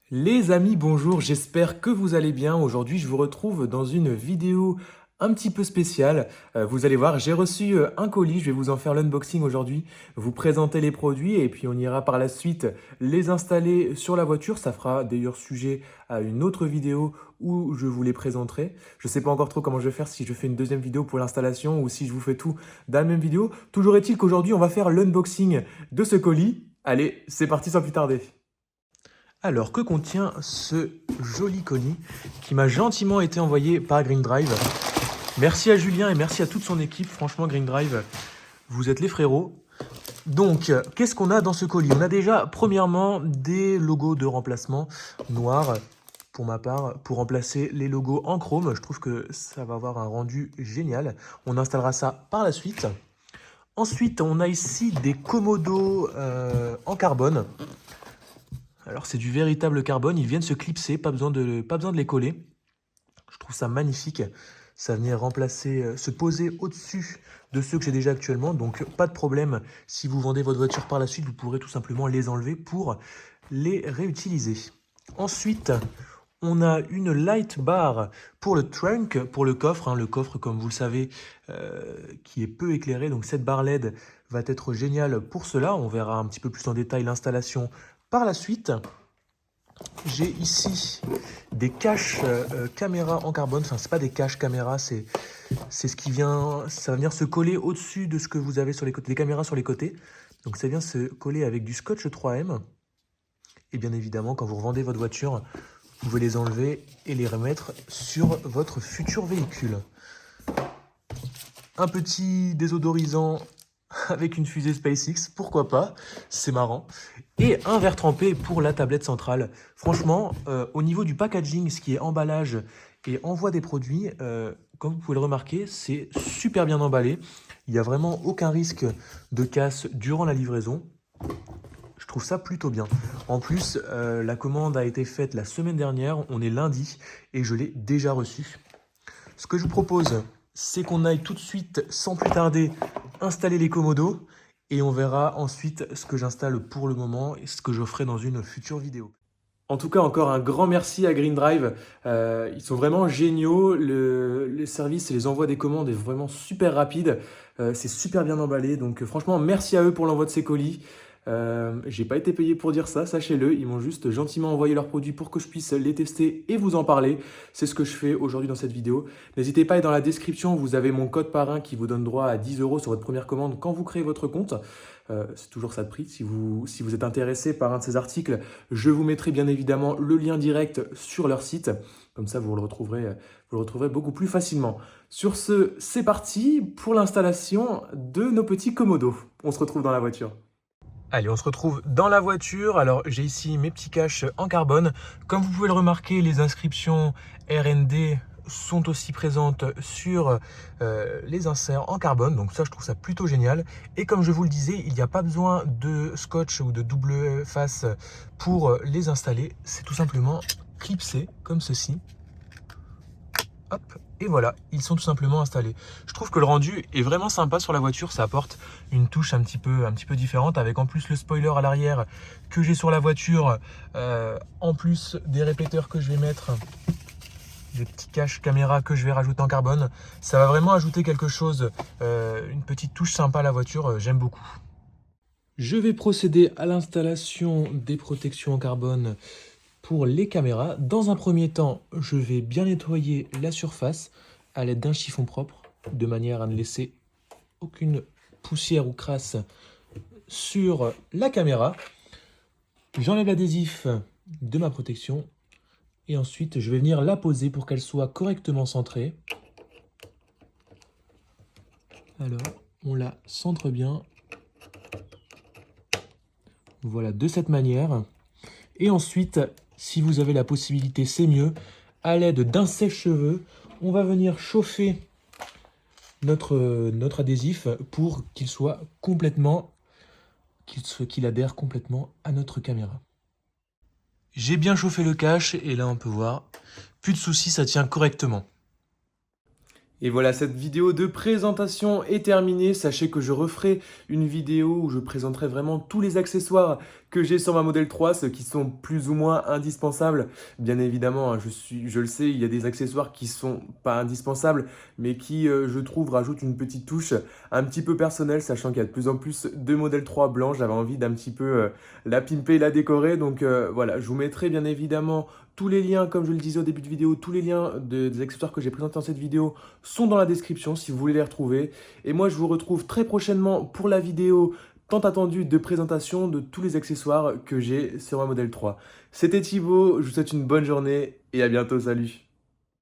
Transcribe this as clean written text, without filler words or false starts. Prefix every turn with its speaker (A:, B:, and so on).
A: Les amis, bonjour, j'espère que vous allez bien. Aujourd'hui, je vous retrouve dans une vidéo un petit peu spéciale. Vous allez voir, j'ai reçu un colis, je vais vous en faire l'unboxing aujourd'hui, vous présenter les produits et puis on ira par la suite les installer sur la voiture. Ça fera d'ailleurs sujet à une autre vidéo où je vous les présenterai. Je ne sais pas encore trop comment je vais faire, si je fais une deuxième vidéo pour l'installation ou si je vous fais tout dans la même vidéo. Toujours est-il qu'aujourd'hui, on va faire l'unboxing de ce colis. Allez, c'est parti sans plus tarder. Alors, que contient ce joli colis qui m'a gentiment été envoyé par Green Drive? Merci à Julien et merci à toute son équipe. Franchement, Green Drive, vous êtes les frérots. Donc, qu'est-ce qu'on a dans ce colis? On a déjà, premièrement, des logos de remplacement noirs, pour ma part, pour remplacer les logos en chrome. Je trouve que ça va avoir un rendu génial. On installera ça par la suite. Ensuite, on a ici des commodos en carbone. Alors c'est du véritable carbone, ils viennent se clipser, pas besoin de les coller. Je trouve ça magnifique. Ça vient remplacer, se poser au-dessus de ceux que j'ai déjà actuellement. Donc pas de problème, si vous vendez votre voiture par la suite, vous pourrez tout simplement les enlever pour les réutiliser. Ensuite, on a une light bar pour le trunk, pour le coffre. Le coffre, comme vous le savez, qui est peu éclairé. Donc cette barre LED va être géniale pour cela. On verra un petit peu plus en détail l'installation par la suite. J'ai ici des caches caméra en carbone. Enfin, c'est pas des caches caméra, c'est ce qui vient, ça va venir se coller au-dessus de ce que vous avez sur les côtés, des caméras sur les côtés. Donc ça vient se coller avec du scotch 3M. Et bien évidemment, quand vous revendez votre voiture, vous pouvez les enlever et les remettre sur votre futur véhicule. Un petit désodorisant avec une fusée SpaceX, pourquoi pas, c'est marrant. Et un verre trempé pour la tablette centrale. Franchement, au niveau du packaging, ce qui est emballage et envoi des produits, comme vous pouvez le remarquer, c'est super bien emballé. Il n'y a vraiment aucun risque de casse durant la livraison. Je trouve ça plutôt bien. En plus, la commande a été faite la semaine dernière, on est lundi, et je l'ai déjà reçue. Ce que je vous propose, c'est qu'on aille tout de suite, sans plus tarder, installer les commodos et on verra ensuite ce que j'installe pour le moment et ce que je ferai dans une future vidéo. En tout cas, encore un grand merci à Green Drive. Ils sont vraiment géniaux. Le service et les envois des commandes est vraiment super rapide. C'est super bien emballé. Donc franchement, merci à eux pour l'envoi de ces colis. J'ai pas été payé pour dire ça, sachez-le. Ils m'ont juste gentiment envoyé leurs produits pour que je puisse les tester et vous en parler. C'est ce que je fais aujourd'hui dans cette vidéo. N'hésitez pas, et dans la description, vous avez mon code parrain qui vous donne droit à 10 € sur votre première commande quand vous créez votre compte. C'est toujours ça de prix. Si vous êtes intéressé par un de ces articles, je vous mettrai bien évidemment le lien direct sur leur site. Comme ça, vous le retrouverez beaucoup plus facilement. Sur ce, c'est parti pour l'installation de nos petits commodos. On se retrouve dans la voiture. Allez, on se retrouve dans la voiture. Alors, j'ai ici mes petits caches en carbone. Comme vous pouvez le remarquer, les inscriptions R&D sont aussi présentes sur les inserts en carbone. Donc ça, je trouve ça plutôt génial. Et comme je vous le disais, il n'y a pas besoin de scotch ou de double face pour les installer. C'est tout simplement clipsé comme ceci. Hop, et voilà, ils sont tout simplement installés. Je trouve que le rendu est vraiment sympa sur la voiture, ça apporte une touche un petit peu différente, avec en plus le spoiler à l'arrière que j'ai sur la voiture, en plus des répéteurs que je vais mettre, des petits caches caméra que je vais rajouter en carbone. Ça va vraiment ajouter quelque chose, une petite touche sympa à la voiture, j'aime beaucoup. Je vais procéder à l'installation des protections en carbone pour les caméras. Dans un premier temps, je vais bien nettoyer la surface à l'aide d'un chiffon propre, de manière à ne laisser aucune poussière ou crasse sur la caméra. J'enlève l'adhésif de ma protection et ensuite je vais venir la poser pour qu'elle soit correctement centrée. Alors, on la centre bien. Voilà, de cette manière. Et ensuite, si vous avez la possibilité, c'est mieux. À l'aide d'un sèche-cheveux, on va venir chauffer notre adhésif pour qu'il soit complètement, qu'il adhère complètement à notre caméra. J'ai bien chauffé le cache et là on peut voir, plus de soucis, ça tient correctement. Et voilà, cette vidéo de présentation est terminée. Sachez que je referai une vidéo où je présenterai vraiment tous les accessoires que j'ai sur ma Model 3, ceux qui sont plus ou moins indispensables. Bien évidemment, hein, je le sais, il y a des accessoires qui sont pas indispensables, mais qui, je trouve, rajoutent une petite touche un petit peu personnelle, sachant qu'il y a de plus en plus de Model 3 blancs. J'avais envie d'un petit peu la pimper, la décorer. Donc voilà, je vous mettrai bien évidemment tous les liens, comme je le disais au début de vidéo, tous les liens des accessoires que j'ai présentés dans cette vidéo sont dans la description si vous voulez les retrouver. Et moi, je vous retrouve très prochainement pour la vidéo tant attendue de présentation de tous les accessoires que j'ai sur ma Model 3. C'était Thibaut, je vous souhaite une bonne journée et à bientôt, salut!